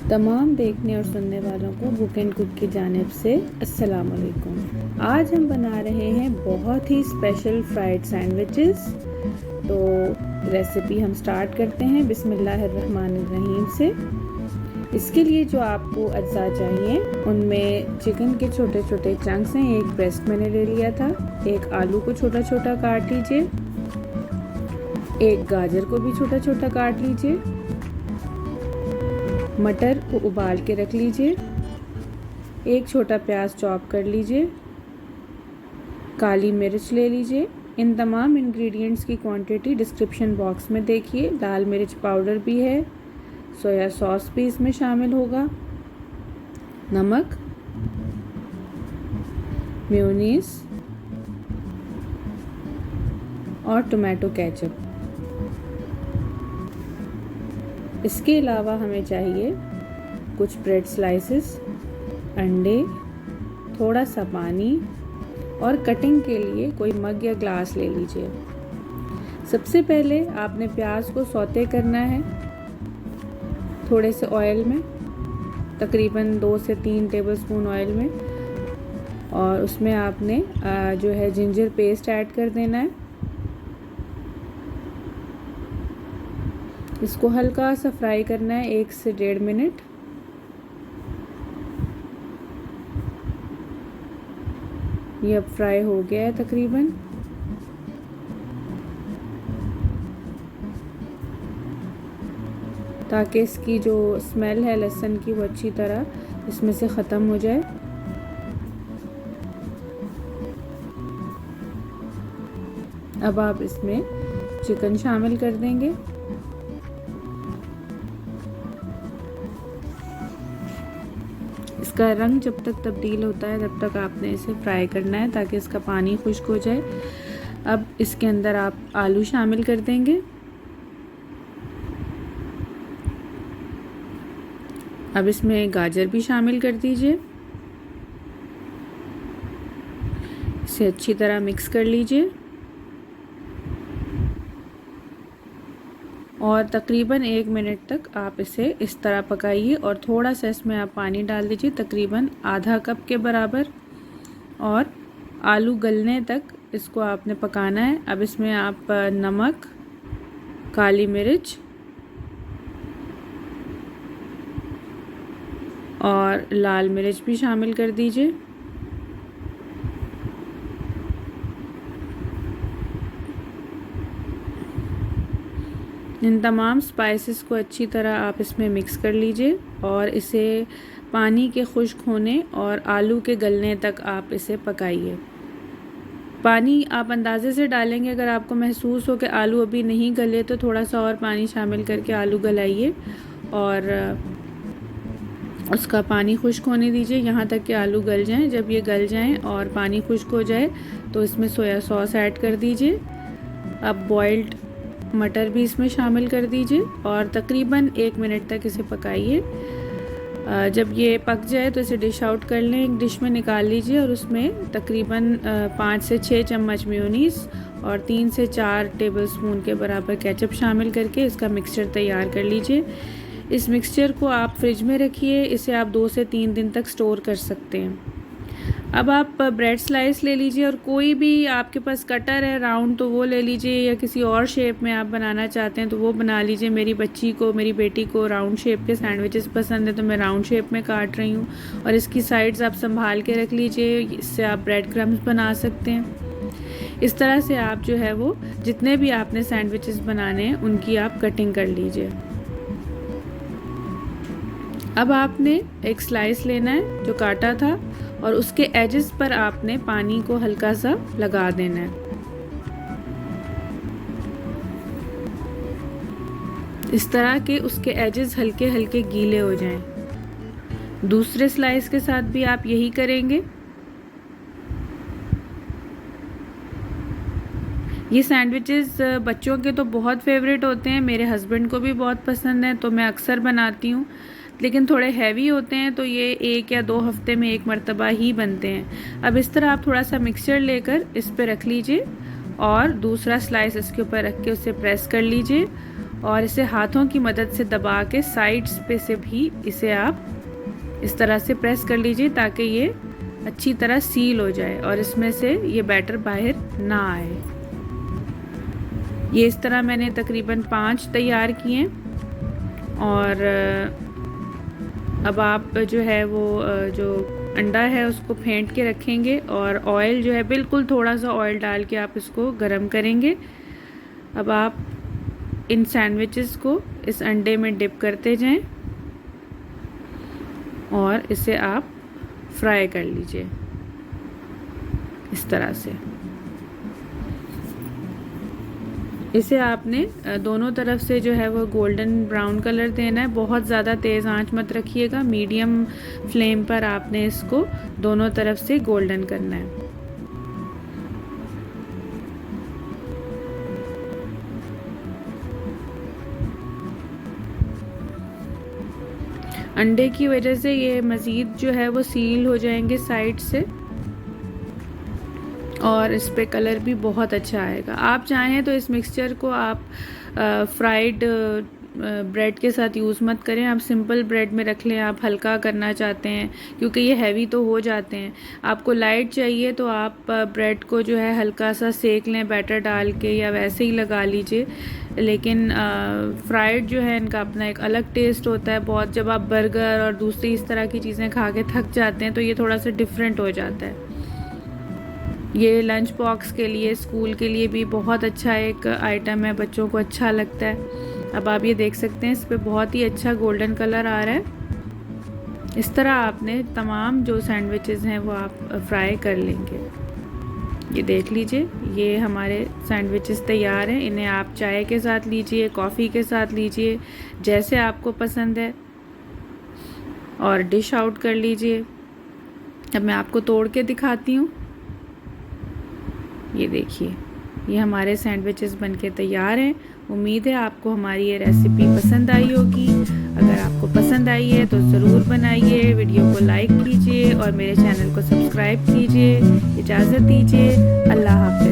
तमाम देखने और सुनने वालों को बुक एंड कुक की जानिब से अस्सलाम वालेकुम। आज हम बना रहे हैं बहुत ही स्पेशल फ्राइड सैंडविचेस। तो रेसिपी हम स्टार्ट करते हैं बिस्मिल्लाहिर्रहमानिर्रहीम से। इसके लिए जो आपको अज्जा चाहिए उनमें चिकन के छोटे छोटे चंक्स हैं। एक ब्रेस्ट मैंने ले लिया था। एक आलू को छोटा छोटा काट लीजिए। एक गाजर को भी छोटा छोटा काट लीजिए। मटर को उबाल के रख लीजिए। एक छोटा प्याज चॉप कर लीजिए। काली मिर्च ले लीजिए। इन तमाम इंग्रेडिएंट्स की क्वांटिटी डिस्क्रिप्शन बॉक्स में देखिए। लाल मिर्च पाउडर भी है। सोया सॉस भी इसमें शामिल होगा। नमक, मेयोनीज और टोमेटो केचप। इसके अलावा हमें चाहिए कुछ ब्रेड स्लाइसेस, अंडे, थोड़ा सा पानी और कटिंग के लिए कोई मग या ग्लास ले लीजिए। सबसे पहले आपने प्याज को सौते करना है थोड़े से ऑयल में, तकरीबन 2 से 3 टेबलस्पून ऑयल में, और उसमें आपने जो है जिंजर पेस्ट ऐड कर देना है। इसको हल्का सा फ्राई करना है 1 से 1.5 मिनट। ये अब फ्राई हो गया है तकरीबन। ताकि इसकी जो स्मेल है लहसुन की वो अच्छी तरह इसमें से ख़त्म हो जाए। अब आप इसमें चिकन शामिल कर देंगे। इसका रंग जब तक तब्दील होता है तब तक आपने इसे फ्राई करना है ताकि इसका पानी खुश्क हो जाए। अब इसके अंदर आप आलू शामिल कर देंगे। अब इसमें गाजर भी शामिल कर दीजिए। इसे अच्छी तरह मिक्स कर लीजिए और तकरीबन 1 मिनट तक आप इसे इस तरह पकाइए। और थोड़ा सा इसमें आप पानी डाल दीजिए, तकरीबन आधा कप के बराबर, और आलू गलने तक इसको आपने पकाना है। अब इसमें आप नमक, काली मिर्च और लाल मिर्च भी शामिल कर दीजिए। इन तमाम स्पाइसेस को अच्छी तरह आप इसमें मिक्स कर लीजिए और इसे पानी के खुश्क होने और आलू के गलने तक आप इसे पकाइए। पानी आप अंदाज़े से डालेंगे। अगर आपको महसूस हो कि आलू अभी नहीं गले तो थोड़ा सा और पानी शामिल करके आलू गलाइए और उसका पानी खुश्क होने दीजिए यहाँ तक कि आलू गल जाएं। जब ये गल जाएं और पानी खुश्क हो जाए तो इसमें सोया सॉस ऐड कर दीजिए। अब बॉइल्ड मटर भी इसमें शामिल कर दीजिए और तकरीबन 1 मिनट तक इसे पकाइए। जब ये पक जाए तो इसे डिश आउट कर लें, एक डिश में निकाल लीजिए और उसमें तकरीबन 5 से 6 चम्मच मेयोनीज़ और 3 से 4 टेबलस्पून के बराबर केचप शामिल करके इसका मिक्सचर तैयार कर लीजिए। इस मिक्सचर को आप फ्रिज में रखिए। इसे आप 2 से 3 दिन तक स्टोर कर सकते हैं। अब आप ब्रेड स्लाइस ले लीजिए और कोई भी आपके पास कटर है राउंड तो वो ले लीजिए, या किसी और शेप में आप बनाना चाहते हैं तो वो बना लीजिए। मेरी बेटी को राउंड शेप के सैंडविचेस पसंद है तो मैं राउंड शेप में काट रही हूँ। और इसकी साइड्स आप संभाल के रख लीजिए, इससे आप ब्रेड क्रम्स बना सकते हैं। इस तरह से आप जो है वो जितने भी आपने सैंडविचेस बनाने हैं उनकी आप कटिंग कर लीजिए। अब आपने एक स्लाइस लेना है जो काटा था और उसके एजेस पर आपने पानी को हल्का सा लगा देना है। इस तरह के उसके एजेस हल्के हल्के गीले हो जाएं। दूसरे स्लाइस के साथ भी आप यही करेंगे। ये सैंडविचेस बच्चों के तो बहुत फेवरेट होते हैं, मेरे हस्बैंड को भी बहुत पसंद है तो मैं अक्सर बनाती हूँ। लेकिन थोड़े हैवी होते हैं तो ये 1 या 2 हफ्ते में एक मरतबा ही बनते हैं। अब इस तरह आप थोड़ा सा मिक्सचर लेकर इस पे रख लीजिए और दूसरा स्लाइस इसके ऊपर रख के उसे प्रेस कर लीजिए और इसे हाथों की मदद से दबा के साइड्स पे से भी इसे आप इस तरह से प्रेस कर लीजिए ताकि ये अच्छी तरह सील हो जाए और इसमें से ये बैटर बाहर ना आए। ये इस तरह मैंने तकरीबन 5 तैयार किए और अब आप जो है वो जो अंडा है उसको फेंट के रखेंगे और ऑयल जो है बिल्कुल थोड़ा सा ऑयल डाल के आप इसको गरम करेंगे। अब आप इन सैंडविचेस को इस अंडे में डिप करते जाएं और इसे आप फ्राई कर लीजिए इस तरह से। इसे आपने दोनों तरफ से जो है वो गोल्डन ब्राउन कलर देना है। बहुत ज़्यादा तेज़ आंच मत रखिएगा, मीडियम फ्लेम पर आपने इसको दोनों तरफ से गोल्डन करना है। अंडे की वजह से ये मज़ीद जो है वो सील हो जाएंगे साइड से और इस पे कलर भी बहुत अच्छा आएगा। आप चाहें तो इस मिक्सचर को आप फ्राइड ब्रेड के साथ यूज़ मत करें, आप सिंपल ब्रेड में रख लें। आप हल्का करना चाहते हैं क्योंकि ये हैवी तो हो जाते हैं। आपको लाइट चाहिए तो आप ब्रेड को जो है हल्का सा सेक लें बैटर डाल के या वैसे ही लगा लीजिए। लेकिन फ्राइड जो है इनका अपना एक अलग टेस्ट होता है बहुत। जब आप बर्गर और दूसरी इस तरह की चीज़ें खा के थक जाते हैं तो ये थोड़ा सा डिफरेंट हो जाता है। ये लंच बॉक्स के लिए, स्कूल के लिए भी बहुत अच्छा एक आइटम है, बच्चों को अच्छा लगता है। अब आप ये देख सकते हैं इस पे बहुत ही अच्छा गोल्डन कलर आ रहा है। इस तरह आपने तमाम जो सैंडविचेस हैं वो आप फ्राई कर लेंगे। ये देख लीजिए, ये हमारे सैंडविचेस तैयार हैं। इन्हें आप चाय के साथ लीजिए, कॉफ़ी के साथ लीजिए, जैसे आपको पसंद है, और डिश आउट कर लीजिए। अब मैं आपको तोड़ के दिखाती हूँ। ये देखिए, ये हमारे सैंडविचेस बनके तैयार हैं। उम्मीद है आपको हमारी ये रेसिपी पसंद आई होगी। अगर आपको पसंद आई है तो ज़रूर बनाइए, वीडियो को लाइक कीजिए और मेरे चैनल को सब्सक्राइब कीजिए। इजाज़त दीजिए, अल्लाह हाफ़िज़।